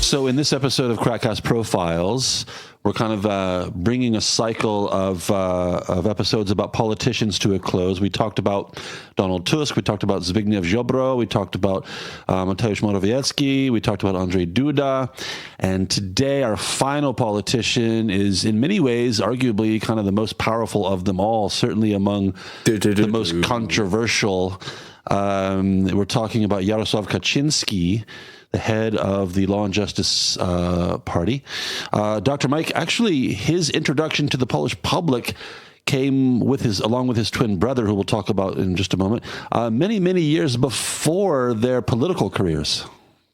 So in this episode of KrakCast Profiles, we're kind of bringing a cycle of episodes about politicians to a close. We talked about Donald Tusk. We talked about Zbigniew Ziobro. We talked about Mateusz Morawiecki. We talked about Andrzej Duda. And today, our final politician is, in many ways, arguably kind of the most powerful of them all, certainly among the most controversial. We're talking about Jarosław Kaczyński, the head of the Law and Justice Party. Dr. Mike, actually, his introduction to the Polish public came along with his twin brother, who we'll talk about in just a moment, many, many years before their political careers.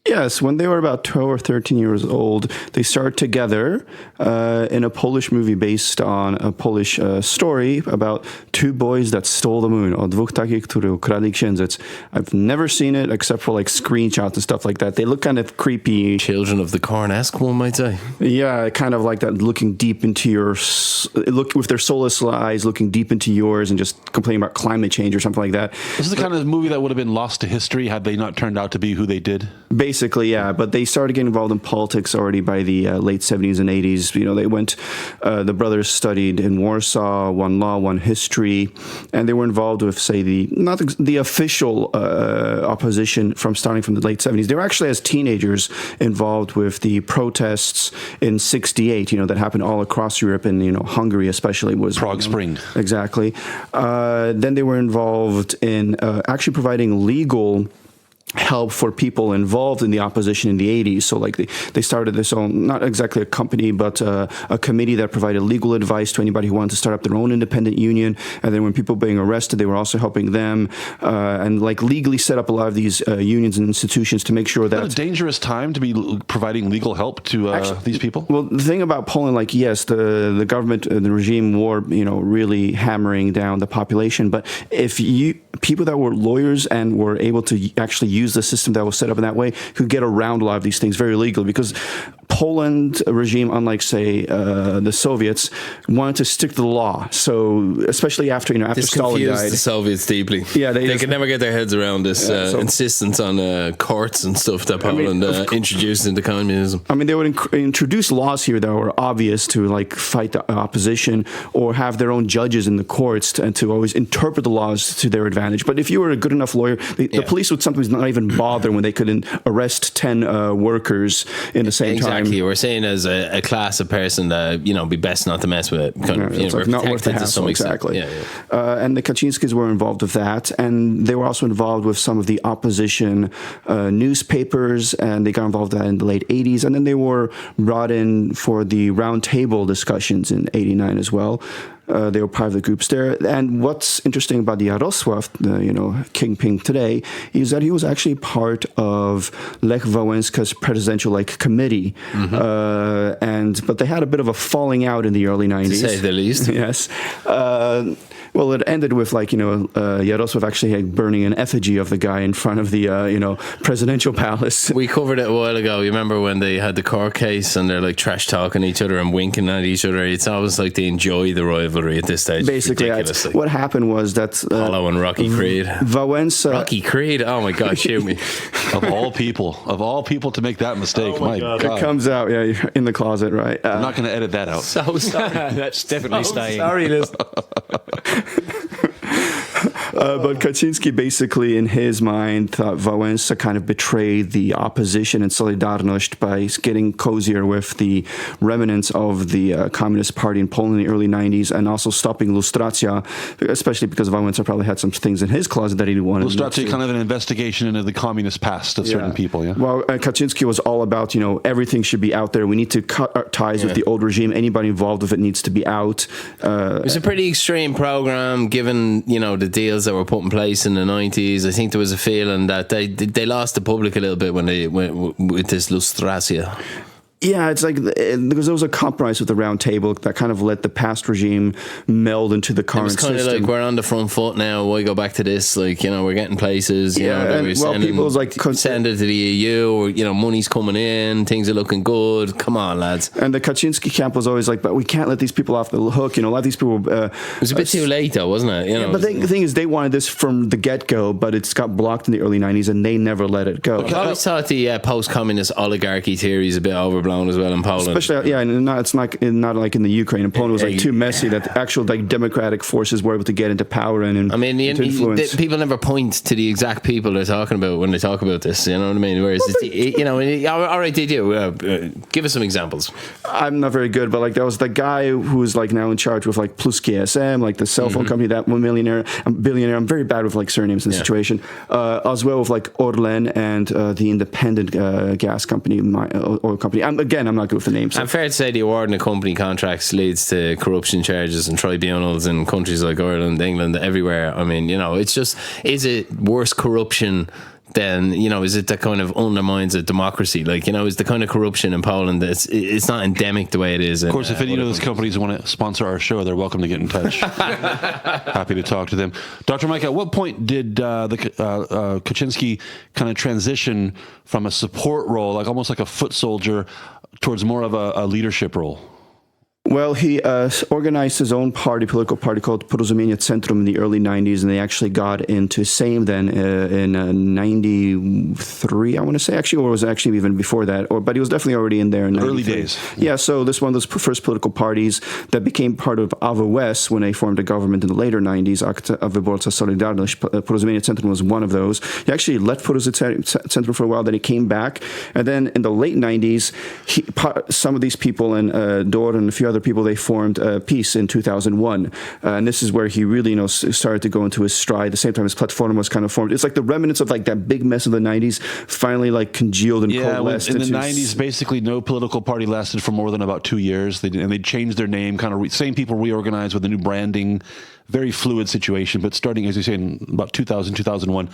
Yes, when they were about 12 or 13 years old, they started together in a Polish movie based on a Polish story about two boys that stole the moon. O dwóch takich, którzy ukradli księżyc. I've never seen it except for like screenshots and stuff like that. They look kind of creepy. Children of the Corn-esque, one might say. Yeah, kind of like that, looking deep into look with their soulless eyes, looking deep into yours and just complaining about climate change or something like that. This is the kind of movie that would have been lost to history had they not turned out to be who they did. Basically, yeah, but they started getting involved in politics already by the late 70s and 80s. You know, they went, the brothers studied in Warsaw, one law, one history, and they were involved with, say, not the official opposition starting from the late 70s. They were actually, as teenagers, involved with the protests in 68, you know, that happened all across Europe, and, you know, Hungary especially was... Prague Spring. Exactly. Then they were involved in actually providing legal help for people involved in the opposition in the 80s. So like they started this own, not exactly a company, but a committee that provided legal advice to anybody who wanted to start up their own independent union. And then when people were being arrested, they were also helping them and like legally set up a lot of these unions and institutions to make sure that... Is that a dangerous time to be providing legal help to these people? Well, the thing about Poland, like, yes, the government, the regime were, you know, really hammering down the population. But if people that were lawyers and were able to actually use the system that was set up in that way could get around a lot of these things very legally, because Poland regime, unlike, say, the Soviets, wanted to stick to the law. So, especially after Stalin died. The Soviets deeply. Yeah, they could never get their heads around this insistence on courts and stuff that Poland introduced into communism. I mean, they would introduce laws here that were obvious to, like, fight the opposition, or have their own judges in the courts and to always interpret the laws to their advantage. But if you were a good enough lawyer, the police would sometimes not even bother when they could arrest 10 workers in the same time. Exactly. We're saying as a class of person that, you know, be best not to mess with it. It's like not worth the hassle. Exactly. And the Kaczynskis were involved with that, and they were also involved with some of the opposition newspapers, and they got involved with that in the late 80s. And then they were brought in for the roundtable discussions in 89 as well. They were part of the groups there. And what's interesting about the Jarosław, kingpin today, is that he was actually part of Lech Wałęsa's presidential committee. Mm-hmm. But they had a bit of a falling out in the early 90s. To say the least. Yes. Well, it ended with Jarosław actually burning an effigy of the guy in front of the presidential palace. We covered it a while ago. You remember when they had the court case and they're like trash talking each other and winking at each other? It's always like they enjoy the rivalry at this stage. Basically, what happened was that Apollo and Rocky Creed. Wałęsa. Rocky Creed. Oh my God, shoot me! Of all people to make that mistake. Oh my God. It comes out, in the closet, right? I'm not going to edit that out. So sorry. That's definitely staying. Sorry, listen. But Kaczynski basically, in his mind, thought Wałęsa kind of betrayed the opposition and Solidarność by getting cozier with the remnants of the Communist Party in Poland in the early 90s, and also stopping Lustracja, especially because Wałęsa probably had some things in his closet that he wanted. Lustracja, kind of an investigation into the communist past of certain people, yeah? Well, Kaczynski was all about, everything should be out there. We need to cut our ties with the old regime. Anybody involved with it needs to be out. It was a pretty extreme program, given, the deals that were put in place in the 90s. I think there was a feeling that they lost the public a little bit when they went with this Lustracja. Yeah, it's like because there was a compromise with the Round Table that kind of let the past regime meld into the current system. It's kind of like we're on the front foot now. Why go back to this? Like, we're getting places. People's like send it to the EU, or money's coming in, things are looking good. Come on, lads. And the Kaczynski camp was always like, but we can't let these people off the hook. Let these people. It was a bit too late, though, wasn't it? But the thing is, they wanted this from the get-go, but it's got blocked in the early '90s, and they never let it go. I always thought the post-communist oligarchy theory is a bit overblown as well in Poland. Especially, and it's not like in the Ukraine. In Poland, it was like too messy that actual like democratic forces were able to get into power and influence. People never point to the exact people they're talking about when they talk about this. You know what I mean? Whereas, all right, they do. Give us some examples. I'm not very good, but like there was the guy who's like now in charge with like Plus GSM, like the cell phone company, that billionaire. I'm very bad with like surnames and situation. As well with like Orlen and the independent gas company, oil company. I'm not good with the names. I'm fair to say the awarding of company contracts leads to corruption charges and tribunals in countries like Ireland, England, everywhere. I mean, it's just, is it worse corruption than, is it that kind of undermines a democracy? Like, is the kind of corruption in Poland that's, it's not endemic the way it is. Of course, if any of those companies want to sponsor our show, they're welcome to get in touch. Happy to talk to them. Dr. Mike, at what point did Kaczynski kind of transition from a support role, like almost like a foot soldier, towards more of a leadership role? Well, he organized his own political party called Porozumienie Centrum in the early 90s, and they actually got into Sejm then in 93, I want to say, actually, or was it actually even before that, but he was definitely already in there in early days. Yeah, so this one of those first political parties that became part of AWS when they formed a government in the later 90s, Akcja Wyborcza Solidarność. Porozumienie Centrum was one of those. He actually left Porozumienie Centrum for a while, then he came back, and then in the late 90s, some of these people, and Dor and a few other people, they formed PiS in 2001, and this is where he really started to go into his stride. At the same time, his platform was kind of formed. It's like the remnants of like that big mess of the 90s finally like congealed and coalesced. In the 90s, basically no political party lasted for more than about 2 years. They changed their name, kind of same people reorganized with a new branding. Very fluid situation, but starting, as you say, in about 2000, 2001,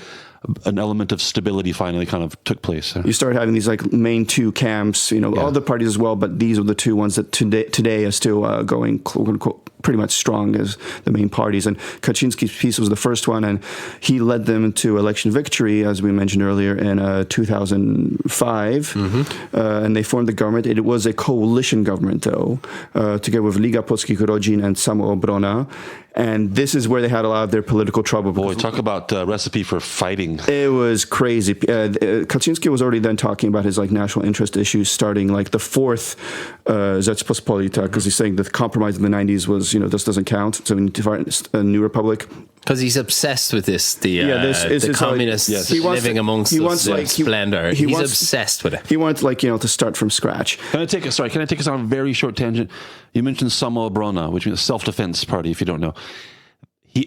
an element of stability finally kind of took place. You started having these like main two camps, other parties as well, but these are the two ones that today are still going quote unquote pretty much strong as the main parties. And Kaczynski's PiS was the first one, and he led them to election victory, as we mentioned earlier, in 2005. And they formed the government. It was a coalition government, though, together with Liga Polskich Rodzin and Samoobrona. And this is where they had a lot of their political trouble. Boy, talk about a recipe for fighting. It was crazy. Kaczynski was already then talking about his like national interest issues, starting like the fourth Rzeczpospolita, because he's saying that the compromise in the 90s was, this doesn't count. So we need to find a new republic. Because he's obsessed with this, the communists living amongst us, splendor. He's obsessed with it. He wants, to start from scratch. Can I take us on a very short tangent? You mentioned Samoobrona, which means self-defense party, if you don't know.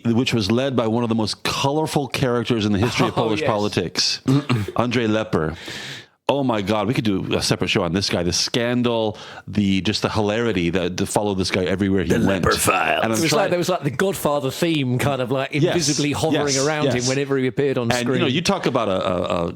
Which was led by one of the most colorful characters in the history of Polish politics, Andrzej Leper. Oh my God, we could do a separate show on this guy. The scandal, the hilarity that follow this guy everywhere he went. The Leper Files. And there was like the Godfather theme kind of like invisibly hovering around him whenever he appeared on screen. And you talk about a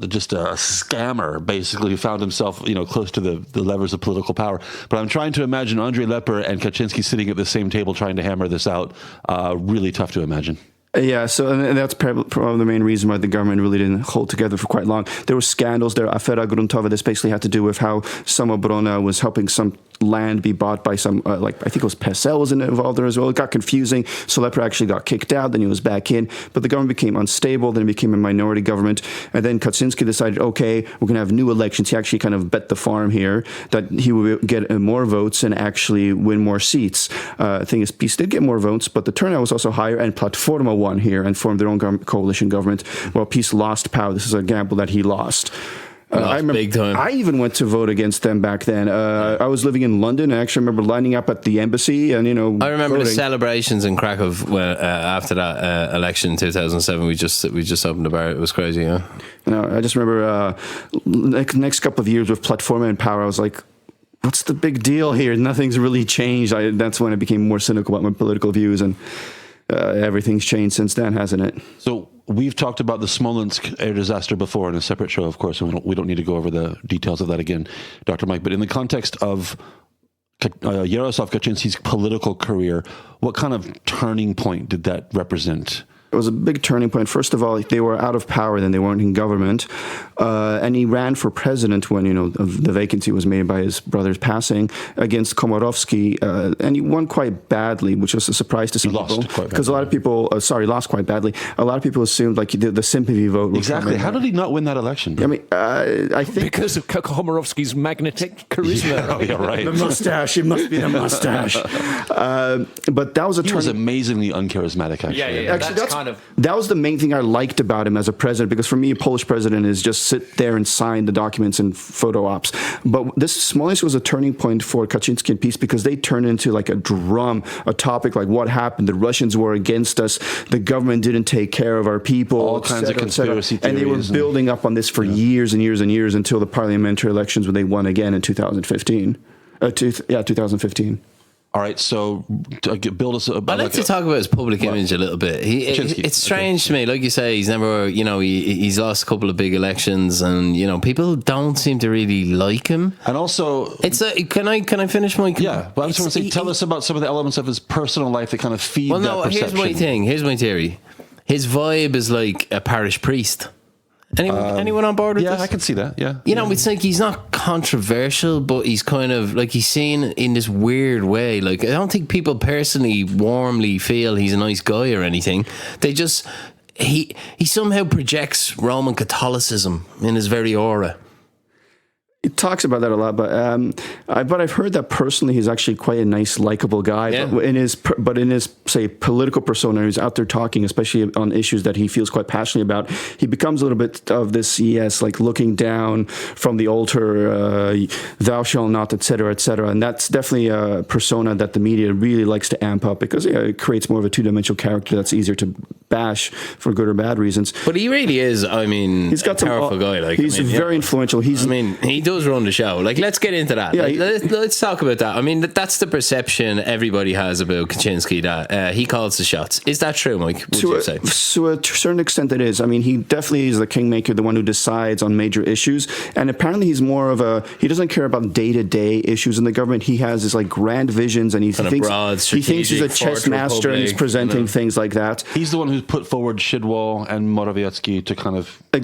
scammer, basically, who found himself close to the levers of political power. But I'm trying to imagine Andrzej Leper and Kaczynski sitting at the same table trying to hammer this out. Really tough to imagine. Yeah, so and that's probably the main reason why the government really didn't hold together for quite long. There were scandals there. Afera Gruntowa, this basically had to do with how Samoobrona was helping some land be bought by some, I think it was PSL was involved there as well. It got confusing. So Leper actually got kicked out. Then he was back in. But the government became unstable. Then it became a minority government. And then Kaczynski decided, okay, we're going to have new elections. He actually kind of bet the farm here that he would get more votes and actually win more seats. The thing is, PiS did get more votes, but the turnout was also higher, and Platforma won here and formed their own coalition government. Well, PiS lost power. This is a gamble that he lost. I remember, big time. I even went to vote against them back then. I was living in London, and I actually remember lining up at the embassy and, I remember voting. the celebrations in Krakow after that election in 2007. We just opened the bar. It was crazy, yeah. I just remember next couple of years with Platforma in power, I was like, what's the big deal here? Nothing's really changed. That's when I became more cynical about my political views, and everything's changed since then, hasn't it? So we've talked about the Smolensk air disaster before in a separate show, of course, and we don't need to go over the details of that again, Dr. Mike. But in the context of Jarosław Kaczyński's political career, what kind of turning point did that represent? It was a big turning point. First of all, they were out of power, then they weren't in government. And he ran for president when, the vacancy was made by his brother's passing against Komorowski. And he won quite badly, which was a surprise to some people. Because a lot of people, lost quite badly. A lot of people assumed like the sympathy vote. Exactly. How did he not win that election? I mean, I think... Because of Komorowski's magnetic charisma. Yeah, right. The mustache. It must be the mustache. But that was a turning... He was amazingly uncharismatic, actually. Yeah. Actually, that was the main thing I liked about him as a president, because for me, a Polish president is just sit there and sign the documents and photo ops. But this Smolensk was a turning point for Kaczynski and peace, because they turned into like a topic like what happened. The Russians were against us. The government didn't take care of our people. All kinds of conspiracy theories. And they were building up on this for years and years and years until the parliamentary elections when they won again in 2015. 2015. All right, so build us about. I'd like to talk about his public image a little bit. It's strange to me, like you say, he's never, he's lost a couple of big elections, and people don't seem to really like him. And also, it's can I finish my? Yeah, but I just want to say, tell us about some of the elements of his personal life that kind of feed that perception. Here's my theory. His vibe is like a parish priest. Anyone on board with this? Yeah, I can see that. Yeah. It's like he's not controversial, but he's kind of like he's seen in this weird way. Like, I don't think people personally warmly feel he's a nice guy or anything. They just he somehow projects Roman Catholicism in his very aura. He talks about that a lot, but I've heard that personally he's actually quite a nice, likable guy. Yeah. But in his say political persona, he's out there talking, especially on issues that he feels quite passionate about. He becomes a little bit of this, like looking down from the altar, thou shalt not, etc., etc. And that's definitely a persona that the media really likes to amp up, because it creates more of a two-dimensional character that's easier to bash for good or bad reasons. But he really is. I mean, he's got a powerful guy. Like, he's very influential. He does run the show. Like, let's get into that. Yeah, let's talk about that. I mean, that's the perception everybody has about Kaczynski, that he calls the shots. Is that true, Mike? To a certain extent, it is. I mean, he definitely is the kingmaker, the one who decides on major issues. And apparently, he's more of he doesn't care about day-to-day issues in the government. He has this like grand visions, and he thinks he's a chess master, and he's presenting things like that. He's the one who's put forward Szydło and Morawiecki to kind of take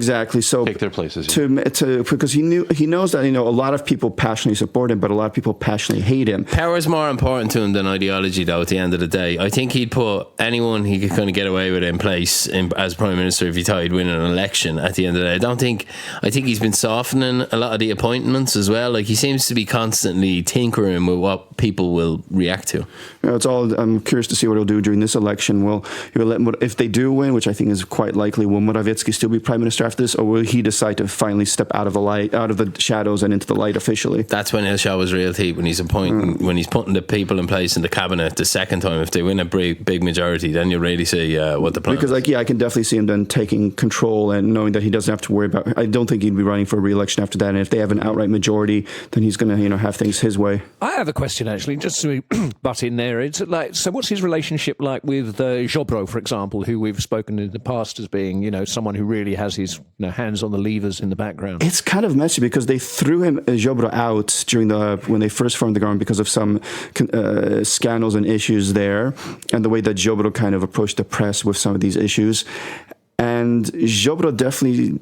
their places. Because he knows that a lot of people passionately support him, but a lot of people passionately hate him. Power is more important to him than ideology, though, at the end of the day. I think he'd put anyone he could kind of get away with in place as Prime Minister if he thought he'd win an election at the end of the day. I think he's been softening a lot of the appointments as well. Like, he seems to be constantly tinkering with what people will react to. I'm curious to see what he'll do during this election. If they do win, which I think is quite likely, will Morawiecki still be Prime Minister after this, or will he decide to finally step out of the shadows and into the light officially? That's when he'll show his real teeth, when he's putting the people in place in the cabinet the second time. If they win a big majority, then you'll really see what the plan is. Because I can definitely see him then taking control and knowing that he doesn't have to worry about. I don't think he'd be running for re-election after that. And if they have an outright majority, then he's going to have things his way. I have a question, actually, just to butt in there. It's like, so what's his relationship like with Ziobro, for example, who we've spoken in the past as being someone who really has his hands on the levers in the background? It's kind of messy, because they threw Ziobro out during when they first formed the government because of some scandals and issues there, and the way that Ziobro kind of approached the press with some of these issues. And Ziobro definitely,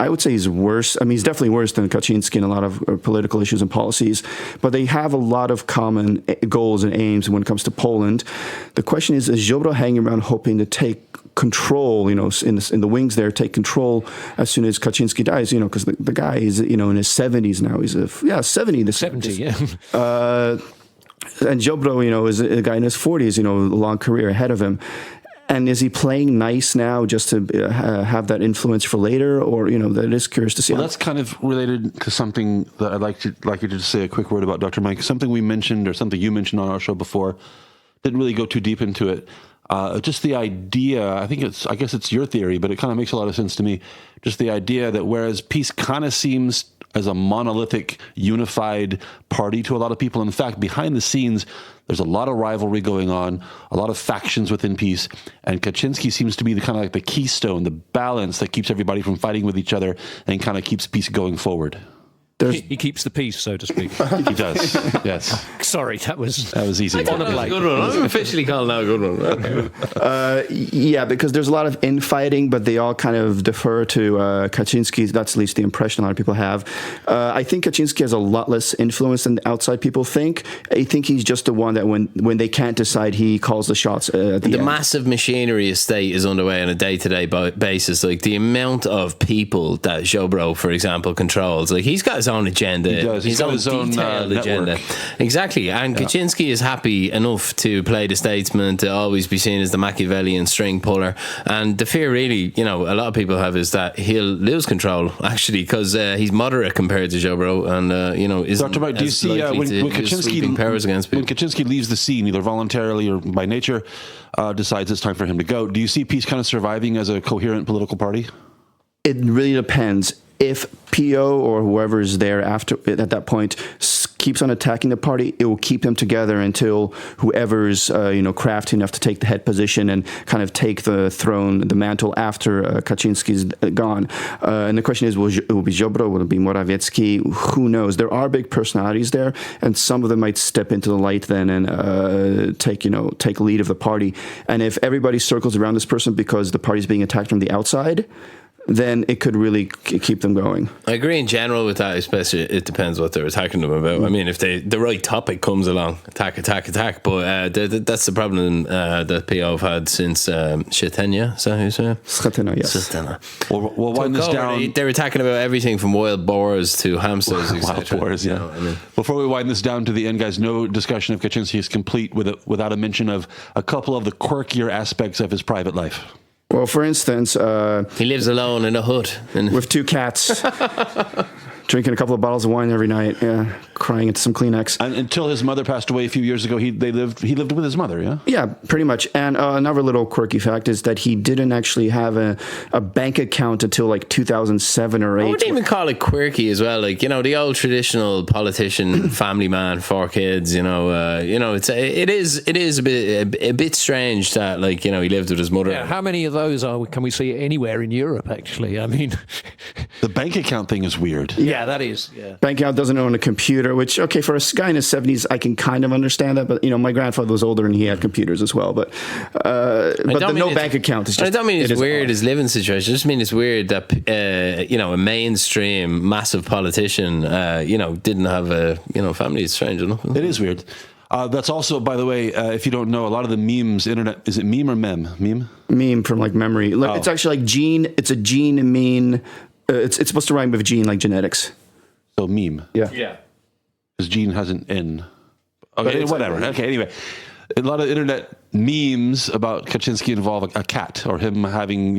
I would say he's worse. I mean, he's definitely worse than Kaczynski in a lot of political issues and policies, but they have a lot of common goals and aims when it comes to Poland. The question is Ziobro hanging around hoping to take control, in the wings there, take control as soon as Kaczynski dies, because the guy is, in his 70s now. He's 70. 70, yeah. And Ziobro, is a guy in his 40s, a long career ahead of him. And is he playing nice now just to have that influence for later, or that is curious to see. Well, that's kind of related to something that I'd like you to say a quick word about, Dr. Mike. Something we mentioned, or something you mentioned on our show before, didn't really go too deep into it. Just the idea, I guess it's your theory, but it kind of makes a lot of sense to me. Just the idea that whereas peace kind of seems, as a monolithic, unified party to a lot of people. In fact, behind the scenes, there's a lot of rivalry going on, a lot of factions within peace, and Kaczynski seems to be the kind of like the keystone, the balance that keeps everybody from fighting with each other and kind of keeps peace going forward. He keeps the peace, so to speak. He does, yes. Sorry, that was easy. Good one. I'm officially calling that a good one. Okay. Yeah, because there's a lot of infighting, but they all kind of defer to Kaczynski. That's at least the impression a lot of people have. I think Kaczynski has a lot less influence than outside people think. I think he's just the one that when they can't decide, he calls the shots at the end. Massive machinery estate is underway on a day-to-day basis. Like the amount of people that Ziobro, for example, controls. Like he's got his own agenda. He does. He's got his own agenda. Exactly. And Kaczynski is happy enough to play the statesman, to always be seen as the Machiavellian string puller. And the fear really, a lot of people have is that he'll lose control, actually, because he's moderate compared to Ziobro and, isn't Dr. Mike, do you see when Kaczynski leaves the scene, either voluntarily or by nature, decides it's time for him to go, do you see peace kind of surviving as a coherent political party? It really depends. If PO or whoever is there at that point keeps on attacking the party, it will keep them together until whoever's crafty enough to take the head position and kind of take the throne, the mantle after Kaczynski's gone. And the question is, it will be Ziobro? Will it be Morawiecki? Who knows? There are big personalities there, and some of them might step into the light then and take lead of the party. And if everybody circles around this person because the party's being attacked from the outside, then it could really keep them going. I agree in general with that, especially it depends what they're attacking them about. I mean, if the right topic comes along, attack. But that's the problem that PO have had since Schettenia. Is that who you say? Schettenia, yes. Schettenia. We'll wind this down. They're attacking about everything from wild boars to hamsters, Wild boars, yeah. Before we wind this down to the end, guys, no discussion of Kaczynski is complete without a mention of a couple of the quirkier aspects of his private life. Well, for instance... he lives alone in a hut. With 2 cats. Drinking a couple of bottles of wine every night, crying into some Kleenex. And until his mother passed away a few years ago, he lived with his mother, yeah? Yeah, pretty much. And another little quirky fact is that he didn't actually have a bank account until like 2007 or 8. I wouldn't even call it quirky as well. Like, the old traditional politician, family man, 4 kids, it is a bit strange that, like, he lived with his mother. Yeah, how many of those can we see anywhere in Europe, actually? I mean... The bank account thing is weird. Yeah, that is. Yeah. Bank account, doesn't own a computer, which, okay, for a guy in his 70s, I can kind of understand that. But, my grandfather was older and he had computers as well. But the bank account is just... I don't mean it's weird, his living situation. I just mean it's weird that, a mainstream, massive politician, didn't have a, family. It's strange enough. It is weird. That's also, by the way, if you don't know, a lot of the memes, internet, is it meme or meme? Meme? Meme from like memory. It's actually like gene. It's a gene meme. It's supposed to rhyme with gene, like genetics. So meme. Yeah. Because gene has an N. Okay, whatever. Okay, anyway. A lot of internet memes about Kaczynski involve a cat or him having,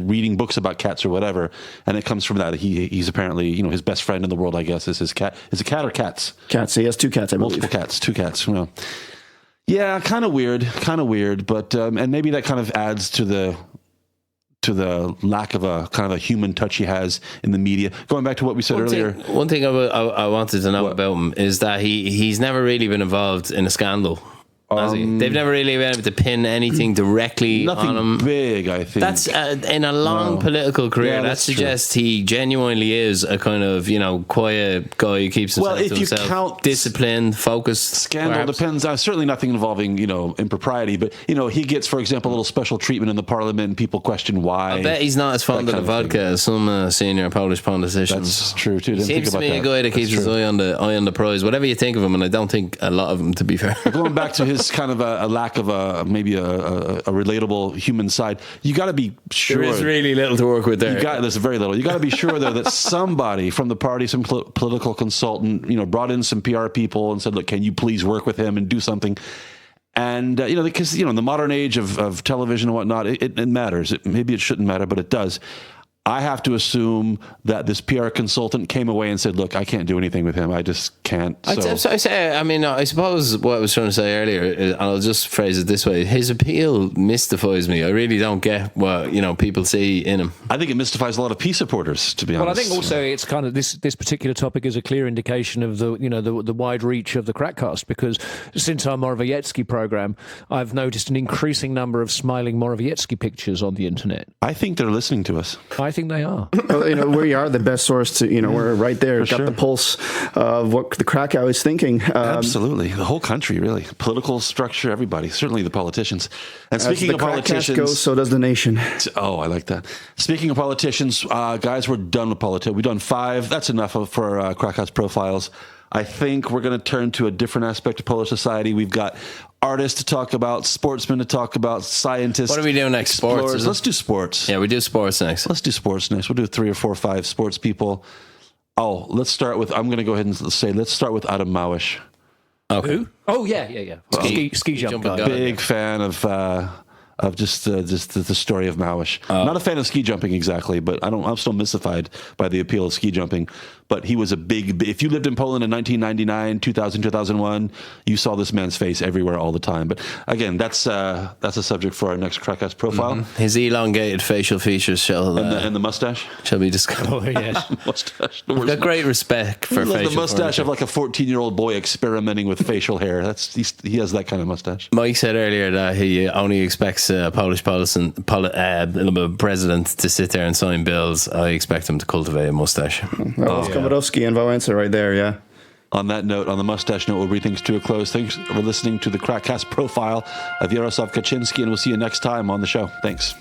reading books about cats or whatever. And it comes from that. He's apparently, his best friend in the world, I guess, is his cat. Is it cat or cats? Cats. He has 2 cats, I believe. Multiple cats, 2 cats. Well, yeah, kind of weird. But, and maybe that kind of adds to the lack of a kind of a human touch he has in the media. Going back to what we said earlier. One thing I wanted to know about him is that he's never really been involved in a scandal. They've never really been able to pin anything directly on him. Nothing big, I think. That's in a long political career. That suggests he genuinely is a kind of quiet guy who keeps himself to himself. You count disciplined, focused. Scandal perhaps. Depends. Certainly nothing involving impropriety, but he gets, for example, a little special treatment in the parliament, and people question why. I bet he's not as fond of the vodka as some senior Polish politicians. That's true too. He seems to be a guy that keeps his eye on the prize. Whatever you think of him, and I don't think a lot of them, to be fair. Going back to his kind of a lack of maybe a relatable human side. You got to be sure. There is really little to work with there. There's very little. You got to be sure though that somebody from the party, some political consultant, brought in some PR people and said, "Look, can you please work with him and do something?" And because in the modern age of television and whatnot, it matters. Maybe it shouldn't matter, but it does. I have to assume that this PR consultant came away and said, look, I can't do anything with him. I just can't. I suppose what I was trying to say earlier, and I'll just phrase it this way, his appeal mystifies me. I really don't get what, people see in him. I think it mystifies a lot of peace supporters, to be honest. Well, I think also it's kind of this particular topic is a clear indication of the wide reach of the KrakCast, because since our Morawiecki program, I've noticed an increasing number of smiling Morawiecki pictures on the internet. I think they're listening to us. I think they are. We are the best source to, we're right there. Got the pulse of what the Krakow is thinking. Absolutely. The whole country, really. Political structure, everybody. Certainly the politicians. And speaking of politicians... goes, so does the nation. Oh, I like that. Speaking of politicians, guys, we're done with politics. We've done 5. That's enough for KrakCast profiles. I think we're going to turn to a different aspect of Polish society. We've got artists to talk about, sportsmen to talk about, scientists. What are we doing next? Sports? Let's do sports. Yeah, we do sports next. Let's do sports next. We'll do 3 or 4 or 5 sports people. Oh, let's start with, I'm going to go ahead and say, let's start with Adam Małysz. Okay. Who? Oh, yeah. Ski jump guy. Big fan of just the story of Małysz. Not a fan of ski jumping exactly, but I'm still mystified by the appeal of ski jumping. But he was a big, if you lived in Poland in 1999, 2000, 2001, you saw this man's face everywhere all the time. But again, that's a subject for our next KrakCast profile. Mm-hmm. His elongated facial features shall... and the mustache. Shall be discussed. Oh, yes. Mustache. We've got great respect for facial the mustache furniture. of like a 14-year-old boy experimenting with facial hair. He has that kind of mustache. Mike said earlier that he only expects a Polish president to sit there and sign bills. I expect him to cultivate a mustache. Komorowski and Wałęsa right there, yeah. On that note, on the mustache note, we'll bring things to a close. Thanks for listening to the KrakCast profile of Jarosław Kaczyński, and we'll see you next time on the show. Thanks.